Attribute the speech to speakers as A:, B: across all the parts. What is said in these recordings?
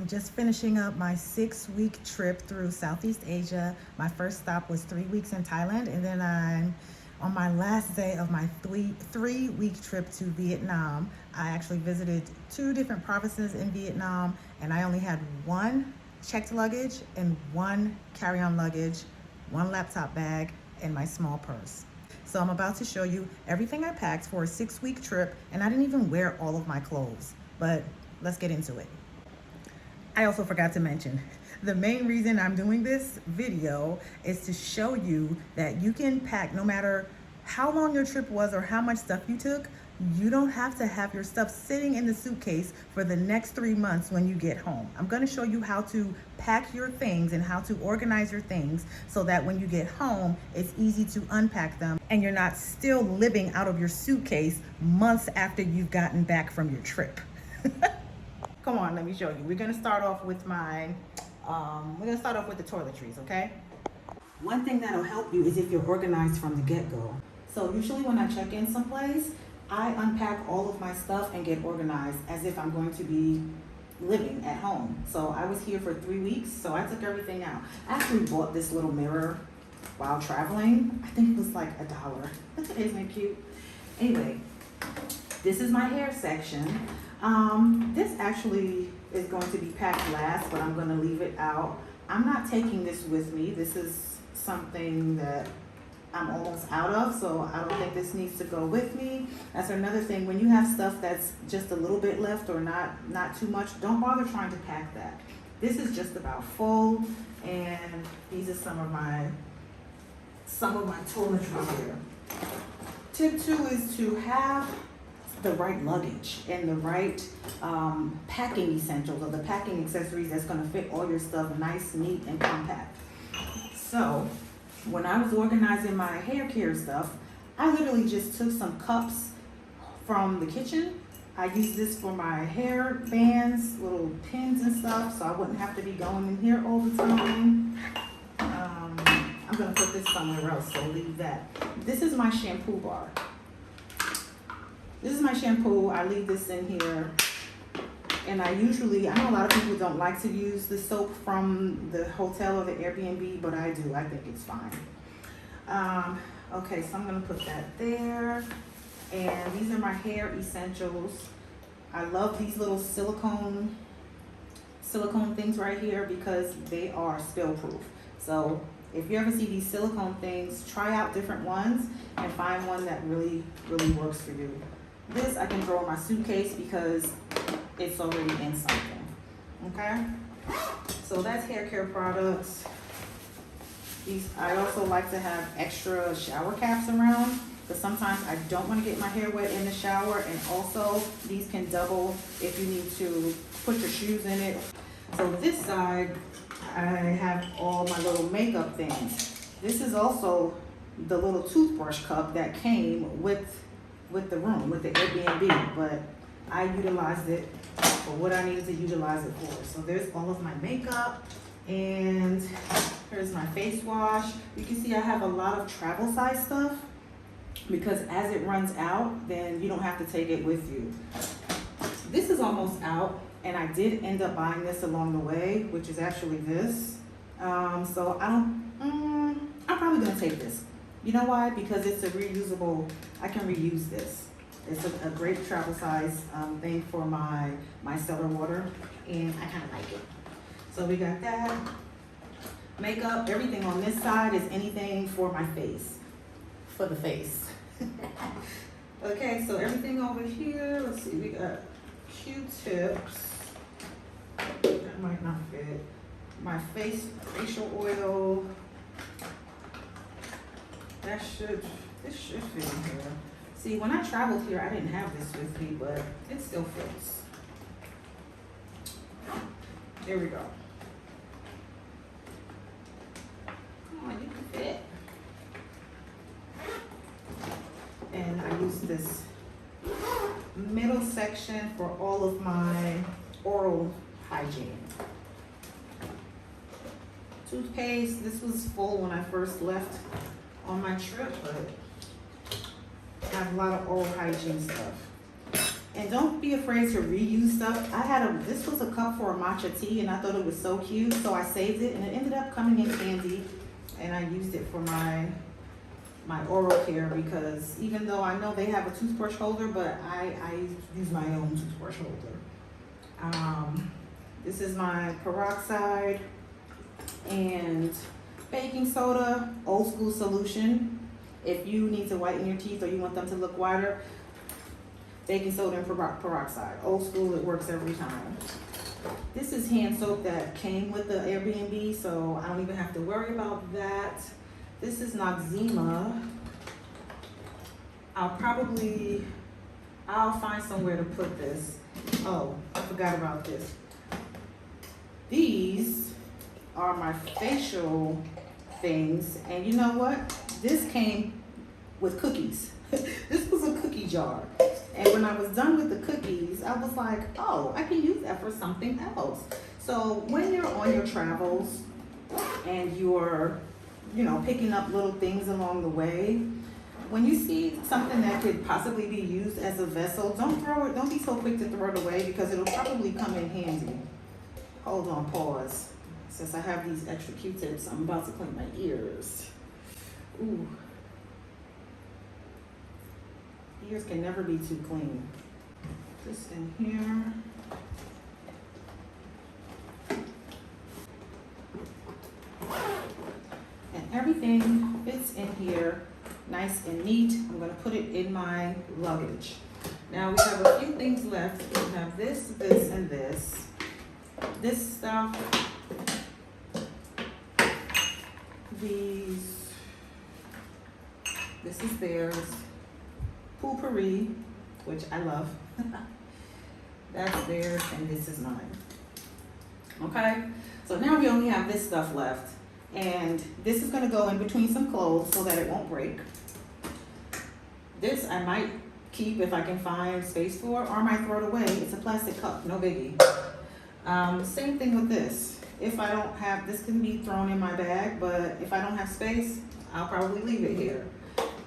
A: just finishing up my 6-week trip through Southeast Asia. My first stop was 3 weeks in Thailand, and then I'm on my last day of my three-week trip to Vietnam. I actually visited 2 different provinces in Vietnam, and I only had 1 checked luggage and 1 carry-on luggage, 1 laptop bag, and my small purse. So I'm about to show you everything I packed for a 6-week trip, and I didn't even wear all of my clothes, but let's get into it. I also forgot to mention, the main reason I'm doing this video is to show you that you can pack no matter how long your trip was or how much stuff you took. You don't have to have your stuff sitting in the suitcase for the next 3 months when you get home. I'm going to show you how to pack your things and how to organize your things so that when you get home, it's easy to unpack them and you're not still living out of your suitcase months after you've gotten back from your trip. Come on, let me show you. We're going to start off with the toiletries, okay? One thing that'll help you is if you're organized from the get-go. So usually when I check in someplace, I unpack all of my stuff and get organized as if I'm going to be living at home. So I was here for 3 weeks, so I took everything out. I actually bought this little mirror while traveling. I think it was like $1. Isn't it cute? Anyway, this is my hair section. This actually is going to be packed last, but I'm going to leave it out. I'm not taking this with me. This is something that I'm almost out of, so I don't think this needs to go with me. That's another thing. When you have stuff that's just a little bit left or not too much, don't bother trying to pack that. This is just about full, and these are some of my toiletries here. Tip 2 is to have the right luggage and the right packing essentials or the packing accessories that's going to fit all your stuff nice, neat, and compact. So when I was organizing my hair care stuff, I literally just took some cups from the kitchen. I used this for my hair bands, little pins and stuff, so I wouldn't have to be going in here all the time. I'm going to put this somewhere else, so leave that. This is my shampoo bar. This is my shampoo. I leave this in here. And I know a lot of people don't like to use the soap from the hotel or the Airbnb, but I do. I think it's fine. Okay, so I'm going to put that there. And these are my hair essentials. I love these little silicone things right here because they are spill proof. So if you ever see these silicone things, try out different ones and find one that really, really works for you. This I can throw in my suitcase because it's already in something, okay? So that's hair care products. I also like to have extra shower caps around because sometimes I don't want to get my hair wet in the shower, and also these can double if you need to put your shoes in it. So this side, I have all my little makeup things. This is also the little toothbrush cup that came with the room, with the Airbnb, but I utilized it for what I needed to utilize it for. So there's all of my makeup, and here's my face wash. You can see I have a lot of travel size stuff because as it runs out, then you don't have to take it with you. This is almost out, and I did end up buying this along the way, which is actually this. So I'm probably gonna take this. You know why? Because it's a reusable, I can reuse this. It's a great travel size thing for my cellar water, and I kind of like it. So we got that. Makeup, everything on this side is anything for my face, for the face. Okay, so everything over here, let's see, we got Q-tips. That might not fit. My facial oil. This should fit in here. See, when I traveled here, I didn't have this with me, but it still fits. There we go. Come on, you can fit. And I use this middle section for all of my oral hygiene. Toothpaste, this was full when I first left on my trip, but I have a lot of oral hygiene stuff. And don't be afraid to reuse stuff. This was a cup for a matcha tea and I thought it was so cute, so I saved it and it ended up coming in handy, and I used it for my oral care, because even though I know they have a toothbrush holder, but I use my own toothbrush holder. This is my peroxide and baking soda, old school solution. If you need to whiten your teeth or you want them to look whiter, baking soda and peroxide. Old school, it works every time. This is hand soap that came with the Airbnb, so I don't even have to worry about that. This is Noxzema. I'll find somewhere to put this. Oh, I forgot about this. These are my facial things, and you know what? This came with cookies. This was a cookie jar. And when I was done with the cookies, I was like, oh, I can use that for something else. So when you're on your travels and you're, picking up little things along the way, when you see something that could possibly be used as a vessel, don't be so quick to throw it away, because it'll probably come in handy. Hold on, pause. Since I have these extra Q-tips, I'm about to clean my ears. Ooh. Ears can never be too clean. This in here. And everything fits in here nice and neat. I'm gonna put it in my luggage. Now we have a few things left. We have this, this, and this. This stuff, this is theirs. Poopery, which I love. That's theirs, and this is mine. Okay, so now we only have this stuff left, and this is gonna go in between some clothes so that it won't break. This I might keep if I can find space for, or I might throw it away. It's a plastic cup, no biggie. Same thing with this. If I don't have, this can be thrown in my bag, but if I don't have space, I'll probably leave it here.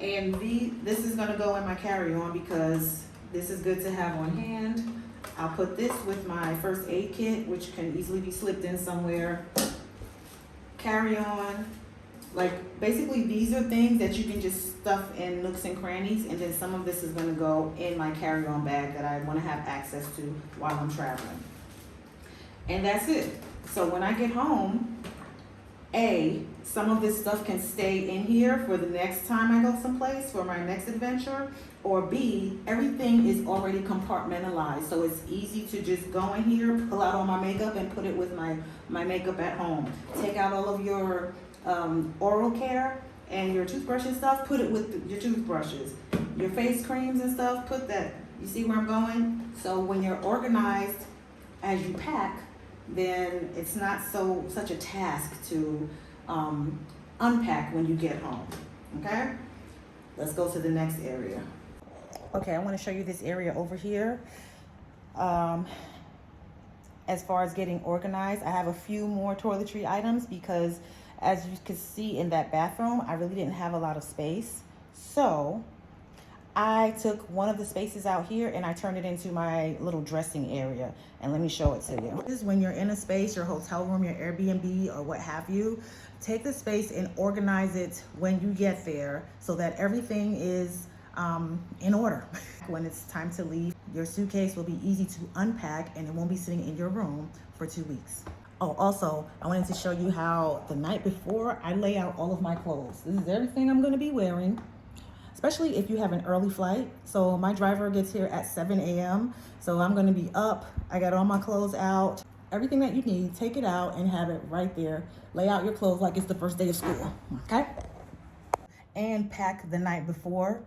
A: And this is gonna go in my carry-on, because this is good to have on hand. I'll put this with my first aid kit, which can easily be slipped in somewhere. Carry-on, like basically these are things that you can just stuff in nooks and crannies, and then some of this is gonna go in my carry-on bag that I wanna have access to while I'm traveling. And that's it. So when I get home, some of this stuff can stay in here for the next time I go someplace for my next adventure, or B, everything is already compartmentalized. So it's easy to just go in here, pull out all my makeup and put it with my makeup at home. Take out all of your oral care and your toothbrush and stuff, put it with your toothbrushes. Your face creams and stuff, put that, you see where I'm going? So when you're organized as you pack, then it's not such a task to unpack when you get home, okay? Let's go to the next area. Okay, I want to show you this area over here. As far as getting organized, I have a few more toiletry items, because as you can see in that bathroom, I really didn't have a lot of space. So I took one of the spaces out here and I turned it into my little dressing area. And let me show it to you. This is when you're in a space, your hotel room, your Airbnb, or what have you. Take the space and organize it when you get there, so that everything is in order. When it's time to leave, your suitcase will be easy to unpack and it won't be sitting in your room for 2 weeks. Oh, also, I wanted to show you how the night before I lay out all of my clothes. This is everything I'm gonna be wearing, especially if you have an early flight. So my driver gets here at 7 a.m. So I'm gonna be up, I got all my clothes out. Everything that you need, take it out and have it right there. Lay out your clothes like it's the first day of school, okay? And pack the night before,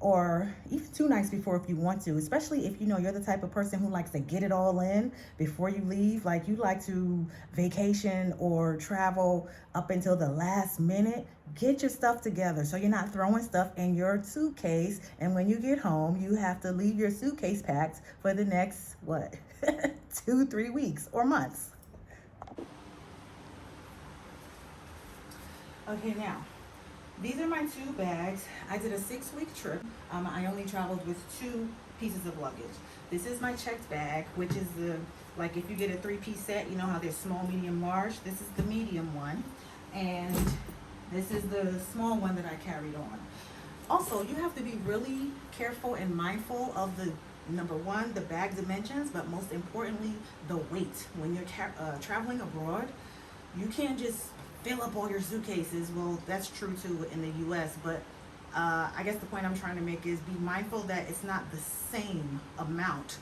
A: or even 2 nights before if you want to, especially if you know you're the type of person who likes to get it all in before you leave. Like you like to vacation or travel up until the last minute. Get your stuff together so you're not throwing stuff in your suitcase, and when you get home you have to leave your suitcase packed for the next 2-3 weeks or months. Okay, now these are my 2 bags. I did a 6-week trip. I only traveled with 2 pieces of luggage. This is my checked bag, which is the, like if you get a 3-piece set, you know how there's small, medium, large. This is the medium one. And this is the small one that I carried on. Also, you have to be really careful and mindful of the, number one, the bag dimensions, but most importantly, the weight. When you're traveling abroad, you can't just fill up all your suitcases. Well, that's true too in the US, but I guess the point I'm trying to make is be mindful that it's not the same amount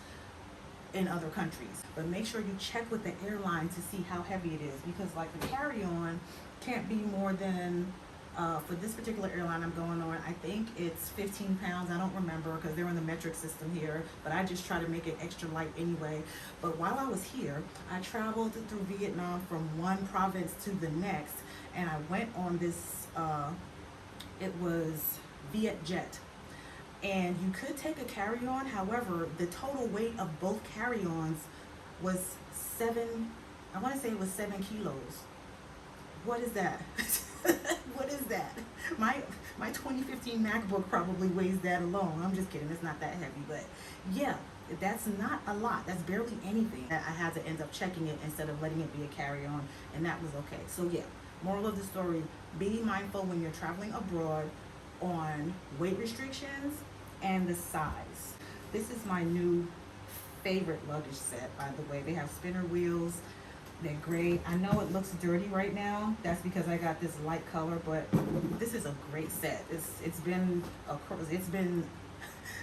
A: in other countries. But make sure you check with the airline to see how heavy it is, because like the carry-on can't be more than, for this particular airline I'm going on, I think it's 15 pounds. I don't remember because they're in the metric system here, but I just try to make it extra light anyway. But while I was here, I traveled through Vietnam from one province to the next, and I went on this, it was Vietjet. And you could take a carry-on, however, the total weight of both carry-ons was I want to say it was 7 kilos. What is that? What is that? My 2015 MacBook probably weighs that alone. I'm just kidding, it's not that heavy, but yeah, that's not a lot. That's barely anything. I had to end up checking it instead of letting it be a carry-on, and that was okay. So yeah, moral of the story, be mindful when you're traveling abroad on weight restrictions and the size. This is my new favorite luggage set, by the way. They have spinner wheels. They're great. I know it looks dirty right now. That's because I got this light color, but this is a great set. It's been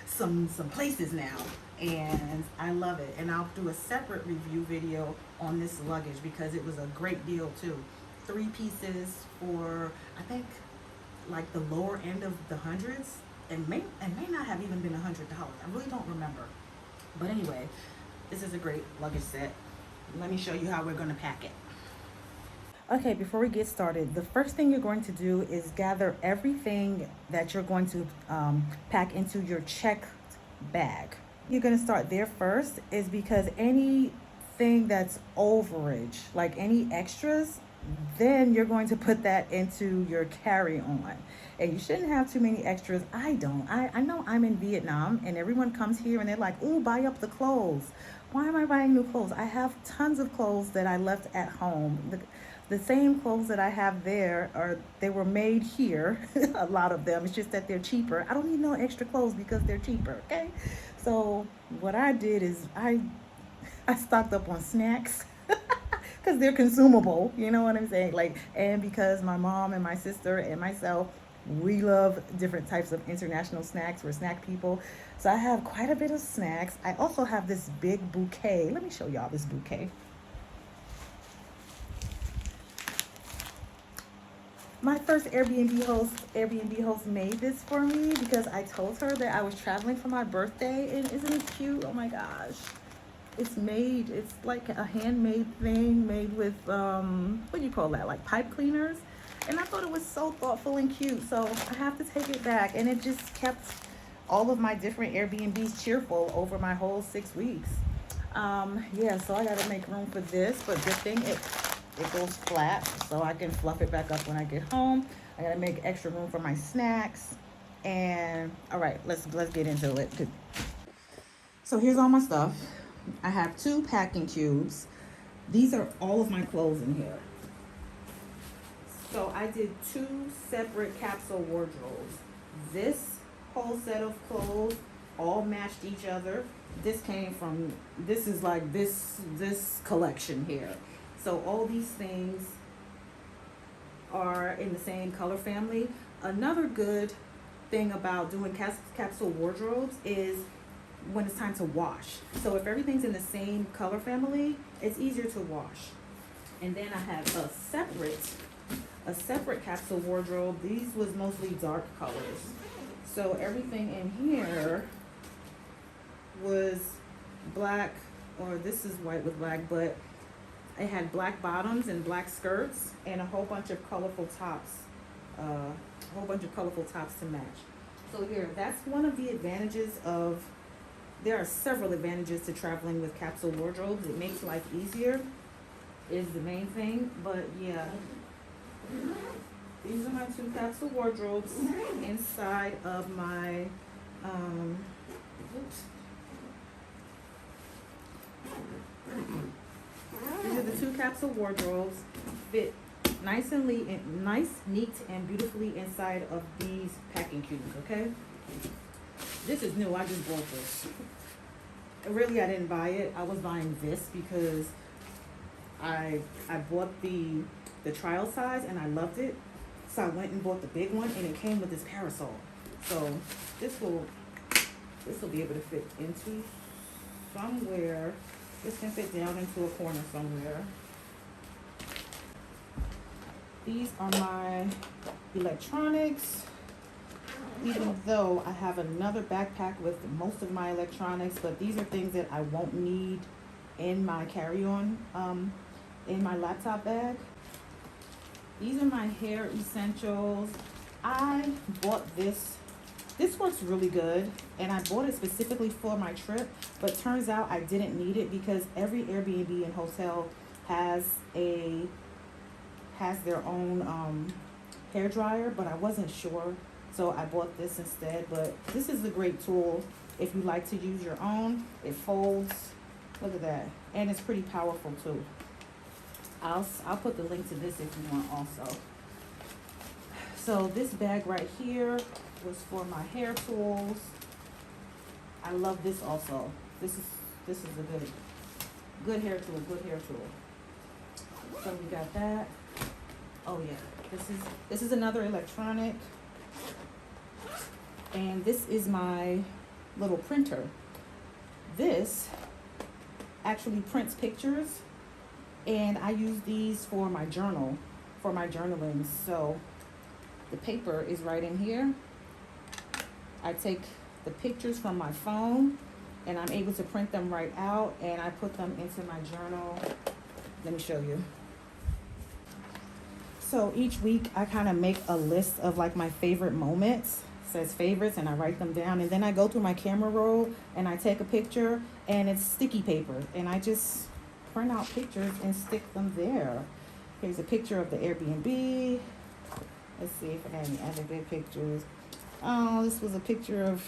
A: some places now, and I love it. And I'll do a separate review video on this luggage because it was a great deal too. 3 pieces for I think like the lower end of the hundreds, and may not have even been $100. I really don't remember. But anyway, this is a great luggage set. Let me show you how we're going to pack it. Okay, before we get started, the first thing you're going to do is gather everything that you're going to pack into your checked bag. You're going to start there first is because anything that's overage, like any extras, then you're going to put that into your carry-on. And you shouldn't have too many extras. I don't. I know I'm in Vietnam and everyone comes here and they're like, ooh, buy up the clothes. Why am I buying new clothes? I have tons of clothes that I left at home. The same clothes that I have there they were made here. A lot of them. It's just that they're cheaper. I don't need no extra clothes because they're cheaper, okay? So what I did is I stocked up on snacks. Because they're consumable, you know what I'm saying? Like, and because my mom and my sister and myself, we love different types of international snacks. We're snack people. So I have quite a bit of snacks. I also have this big bouquet. Let me show y'all this bouquet. My first Airbnb host made this for me because I told her that I was traveling for my birthday. And isn't it cute? Oh my gosh. It's like a handmade thing made with, what do you call that? Like pipe cleaners. And I thought it was so thoughtful and cute. So I have to take it back. And it just kept all of my different Airbnbs cheerful over my whole 6 weeks. Yeah, so I got to make room for this. But good thing it goes flat so I can fluff it back up when I get home. I got to make extra room for my snacks. And all right, let's get into it. So here's all my stuff. I have 2 packing cubes. These are all of my clothes in here. So I did 2 separate capsule wardrobes. This whole set of clothes all matched each other. This is like this collection here. So all these things are in the same color family. Another good thing about doing capsule wardrobes is when it's time to wash. So if everything's in the same color family, it's easier to wash. And then I have a separate capsule wardrobe. These was mostly dark colors. So everything in here was black, or this is white with black, but it had black bottoms and black skirts and a whole bunch of colorful tops. To match. So here, that's one of the advantages of, there are several advantages to traveling with capsule wardrobes. It makes life easier, is the main thing. But yeah, these are my 2 capsule wardrobes inside of my These are the 2 capsule wardrobes. Fit nice and neat and beautifully inside of these packing cubes, okay? This is new, I just bought this. Really, I didn't buy it. I was buying this because I bought the trial size and I loved it. So I went and bought the big one and it came with this parasol. So this will be able to fit into somewhere. This can fit down into a corner somewhere. These are my electronics. Even though I have another backpack with most of my electronics, but these are things that I won't need in my carry-on, in my laptop bag. These are my hair essentials. I bought this. This works really good, and I bought it specifically for my trip, but turns out I didn't need it because every Airbnb and hotel has their own hair dryer, but I wasn't sure, so I bought this instead. But this is a great tool if you like to use your own. It folds, look at that, and it's pretty powerful too. I'll put the link to this if you want also. So this bag right here was for my hair tools. I love this also. This is a good hair tool. So we got that. Oh yeah, this is another electronic. And this is my little printer. This actually prints pictures, and I use these for my journal, for my journaling. So the paper is right in here. I take the pictures from my phone and I'm able to print them right out, and I put them into my journal. Let me show you. So each week I kind of make a list of like my favorite moments. It says favorites, and I write them down, and then I go through my camera roll and I take a picture, and it's sticky paper, and I just print out pictures and stick them there. Here's a picture of the Airbnb. Let's see if I have any other good pictures. Oh, this was a picture of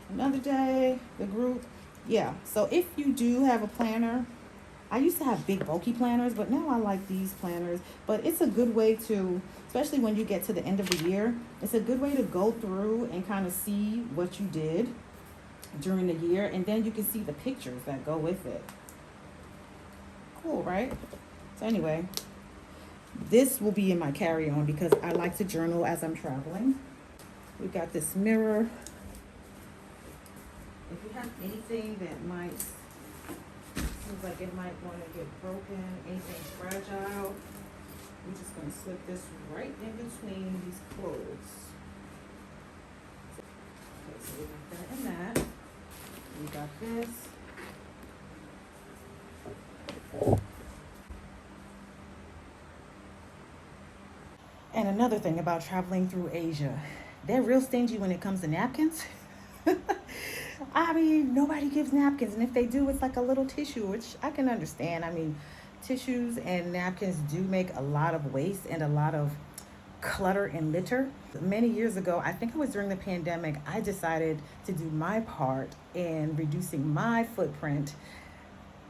A: another day, the group. Yeah, so if you do have a planner, I used to have big bulky planners, but now I like these planners. But it's a good way to, especially when you get to the end of the year, it's a good way to go through and kind of see what you did during the year, and then you can see the pictures that go with it. Cool, right? So anyway, this will be in my carry-on because I like to journal as I'm traveling. We got this mirror. If you have anything that seems like it might want to get broken, anything fragile, I'm just going to slip this right in between these clothes. Okay, so we got that and that. We got this. And another thing about traveling through Asia, they're real stingy when it comes to napkins. I mean, nobody gives napkins, and if they do, it's like a little tissue, which I can understand. I mean, tissues and napkins do make a lot of waste and a lot of clutter and litter. Many years ago, I think it was during the pandemic, I decided to do my part in reducing my footprint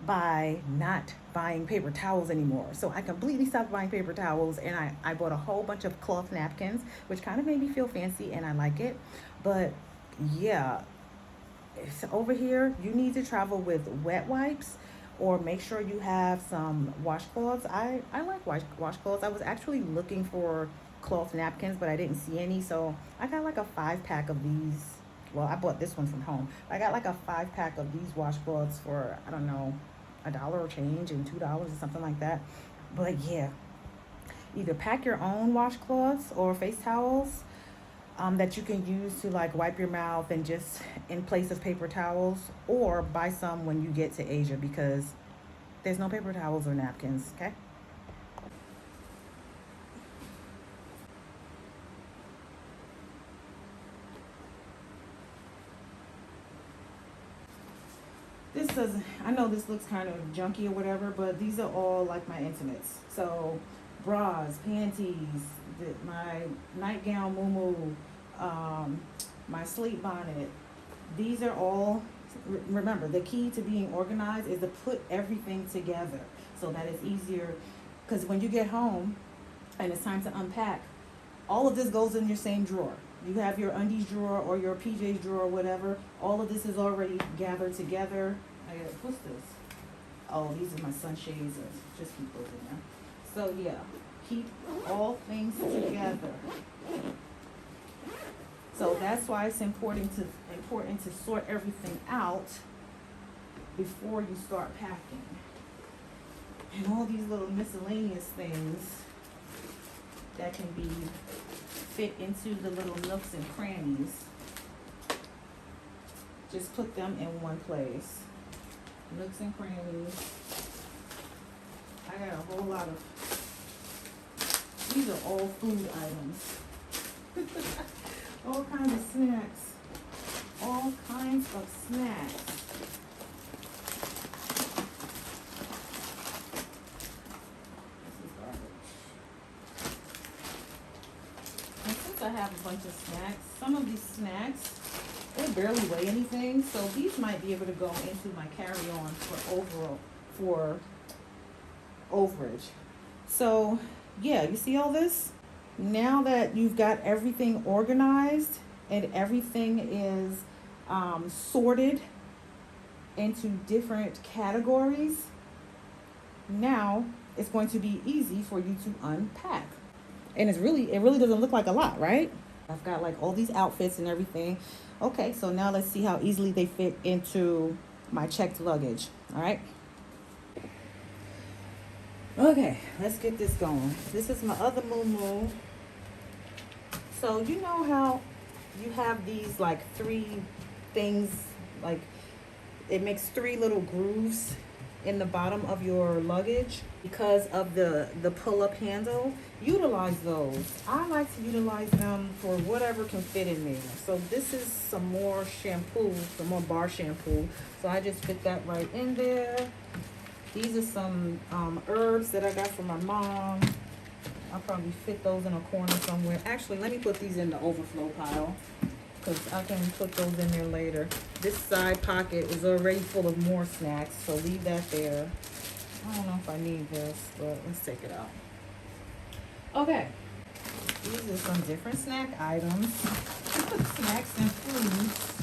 A: by not buying paper towels anymore. So I completely stopped buying paper towels, and I bought a whole bunch of cloth napkins, which kind of made me feel fancy, and I like it. But yeah, so over here, you need to travel with wet wipes, or make sure you have some washcloths. I like washcloths. I was actually looking for cloth napkins, but I didn't see any, so I got like a 5-pack of these. Well, I bought this one from home. I got like a 5-pack of these washcloths for, I don't know, $1 or change and $2 or something like that. But yeah, either pack your own washcloths or face towels that you can use to like wipe your mouth and just in place of paper towels, or buy some when you get to Asia because there's no paper towels or napkins, okay? This doesn't, I know this looks kind of junky or whatever, but these are all like my intimates. So bras, panties, my nightgown, muumuu, my sleep bonnet. These are all remember, the key to being organized is to put everything together so that it's easier. Because when you get home and it's time to unpack, all of this goes in your same drawer. You have your undies drawer or your PJs drawer or whatever. All of this is already gathered together. What's this? Oh, these are my sunshades. Just keep those in there. So yeah, keep all things together. So that's why it's important to sort everything out before you start packing. And all these little miscellaneous things that can be fit into the little nooks and crannies, just put them in one place. Nooks and crannies. I got a whole lot of, these are all food items. All kinds of snacks. All kinds of snacks. This is garbage. And since I have a bunch of snacks, some of these snacks, they barely weigh anything, so these might be able to go into my carry-on for overage. So yeah, you see all this? Now that you've got everything organized and everything is sorted into different categories, now it's going to be easy for you to unpack. And it really doesn't look like a lot, right? I've got like all these outfits and everything. Okay, so now let's see how easily they fit into my checked luggage. All right. Okay, let's get this going. This is my other moo. So you know how you have these like three things, like it makes three little grooves in the bottom of your luggage because of the pull-up handle. Utilize those. I like to utilize them for whatever can fit in there. So this is some more shampoo, some more bar shampoo. So I just fit that right in there. These are some herbs that I got from my mom. I'll probably fit those in a corner somewhere. Actually, let me put these in the overflow pile because I can put those in there later. This side pocket is already full of more snacks, so leave that there. I don't know if I need this, but let's take it out. Okay. These are some different snack items. Snacks and foods.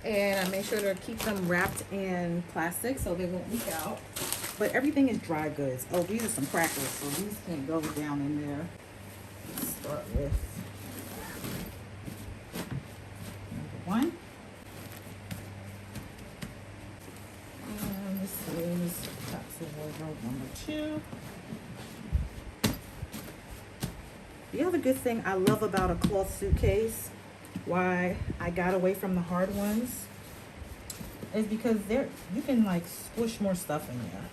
A: And I make sure to keep them wrapped in plastic so they won't leak out. But everything is dry goods. Oh, these are some crackers, so these can't go down in there. Let's start with number one. And this is tops of wardrobe number two. The other good thing I love about a cloth suitcase, why I got away from the hard ones, is because you can like squish more stuff in there.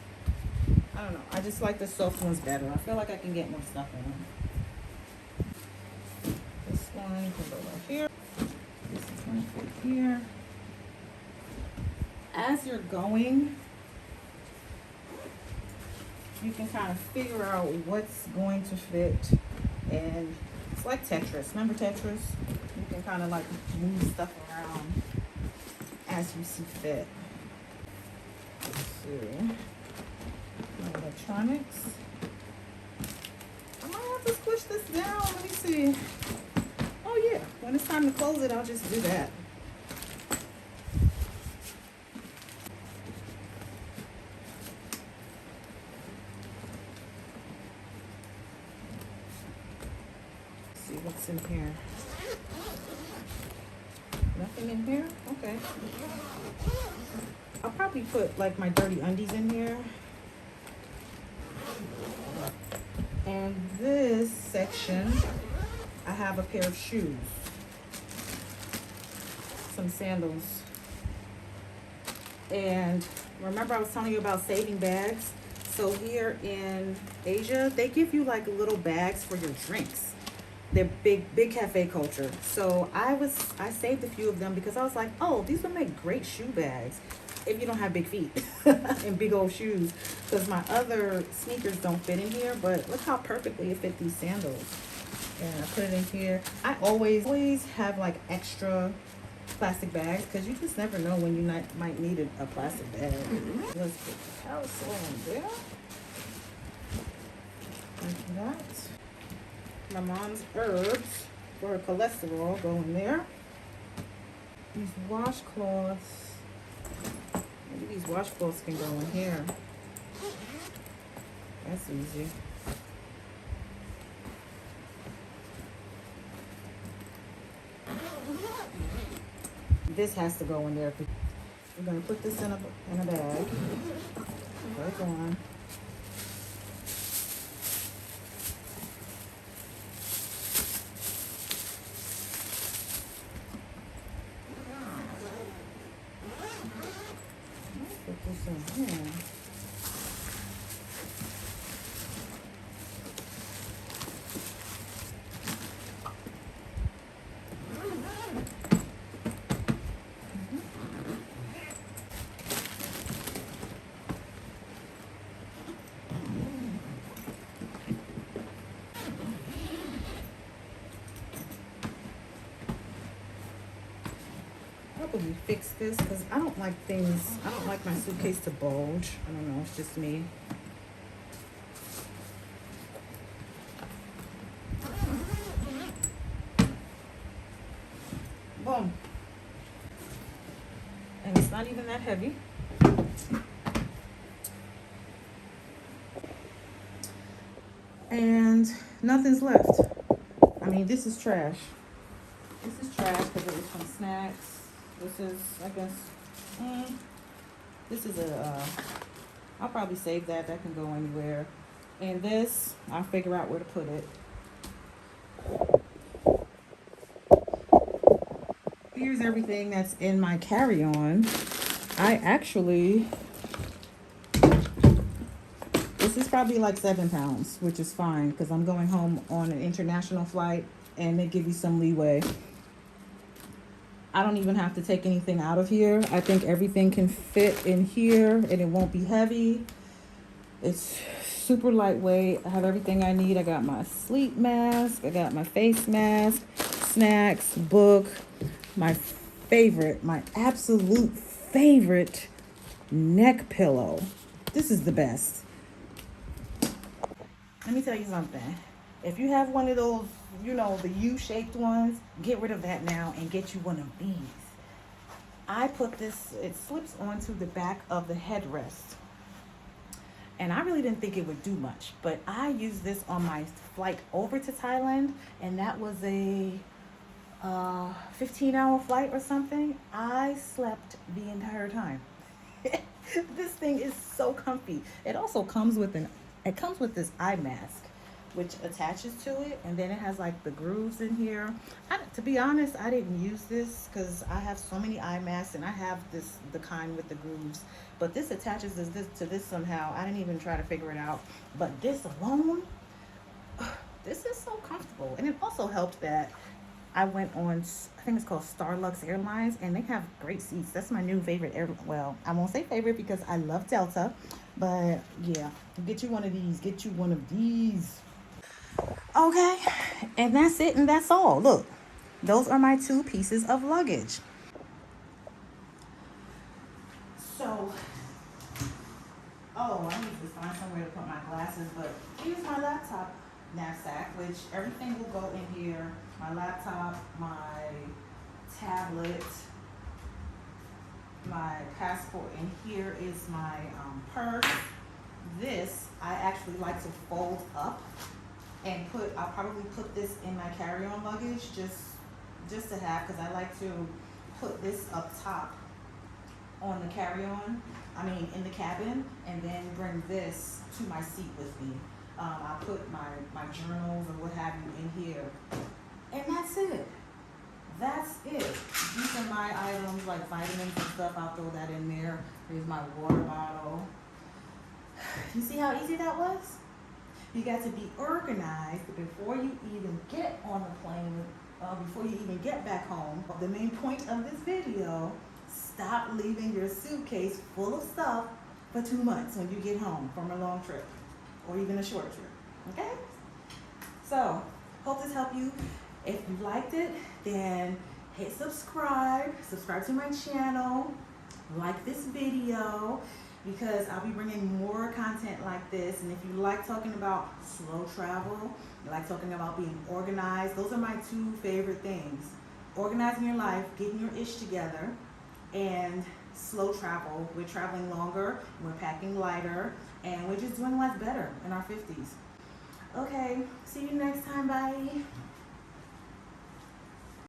A: I don't know. I just like the soft ones better. I feel like I can get more stuff in them. This one can go right here. This is going to fit here. As you're going, you can kind of figure out what's going to fit. And it's like Tetris. Remember Tetris? You can kind of like move stuff around as you see fit. Let's see. My electronics. I might have to squish this down. Let me see. Oh yeah, when it's time to close it, I'll just do that. Let's see what's in here. Nothing in here? Okay. I'll probably put like my dirty undies in here. And this section, I have a pair of shoes, some sandals. And remember I was telling you about saving bags? So here in Asia, they give you like little bags for your drinks. They're big cafe culture. So I saved a few of them because I was like, oh, these would make great shoe bags if you don't have big feet and big old shoes, because my other sneakers don't fit in here. But look how perfectly it fit these sandals. And I put it in here. I always have like extra plastic bags because you just never know when you might need a plastic bag. Let's put the parasol in there. Like that. My mom's herbs for her cholesterol go in there. These washcloths. Maybe these washcloths can go in here. That's easy. This has to go in there. We're gonna put this in a bag. Right on. Put this in here. Probably fix this because I don't like my suitcase to bulge. I don't know, it's just me. Boom. And it's not even that heavy. And nothing's left. I mean, this is trash. This is trash because it was from snacks. This is, I guess, this is I'll probably save that. That can go anywhere. And this, I'll figure out where to put it. Here's everything that's in my carry-on. This is probably like 7 pounds, which is fine because I'm going home on an international flight and they give you some leeway. I don't even have to take anything out of here. I think everything can fit in here and it won't be heavy. It's super lightweight. I have everything I need. I got my sleep mask. I got my face mask, snacks, book, my absolute favorite neck pillow. This is the best. Let me tell you something. If you have one of those, you know, the U-shaped ones, get rid of that now and get you one of these. I put this, it slips onto the back of the headrest. And I really didn't think it would do much, but I used this on my flight over to Thailand, and that was a 15-hour flight or something. I slept the entire time. This thing is so comfy. It also comes with this eye mask, which attaches to it, and then it has like the grooves in here. To be honest, I didn't use this because I have so many eye masks and I have the kind with the grooves, but this attaches to this somehow. I didn't even try to figure it out, but this alone, this is so comfortable. And it also helped that I went on, I think it's called Starlux Airlines, and they have great seats. That's my new favorite well, I won't say favorite because I love Delta, but yeah, get you one of these. Get you one of these. Okay, and that's it, and that's all. Look, those are my 2 pieces of luggage. So, I need to find somewhere to put my glasses, but here's my laptop knapsack, which everything will go in here. My laptop, my tablet, my passport, and here is my purse. This, I actually like to fold up and I'll probably put this in my carry-on luggage just to have, because I like to put this up top on the carry-on, in the cabin, and then bring this to my seat with me. I'll put my journals or what have you in here. And that's it. That's it. These are my items like vitamins and stuff. I'll throw that in there. Here's my water bottle. You see how easy that was? You got to be organized before you even get on the plane, before you even get back home. The main point of this video, stop leaving your suitcase full of stuff for 2 months when you get home from a long trip or even a short trip, okay? So, Hope this helped you. If you liked it, then hit subscribe to my channel, like this video, because I'll be bringing more content like this. And if you like talking about slow travel, you like talking about being organized, those are my two favorite things. Organizing your life, getting your ish together, and slow travel. We're traveling longer, we're packing lighter, and we're just doing life better in our 50s. Okay, see you next time, bye.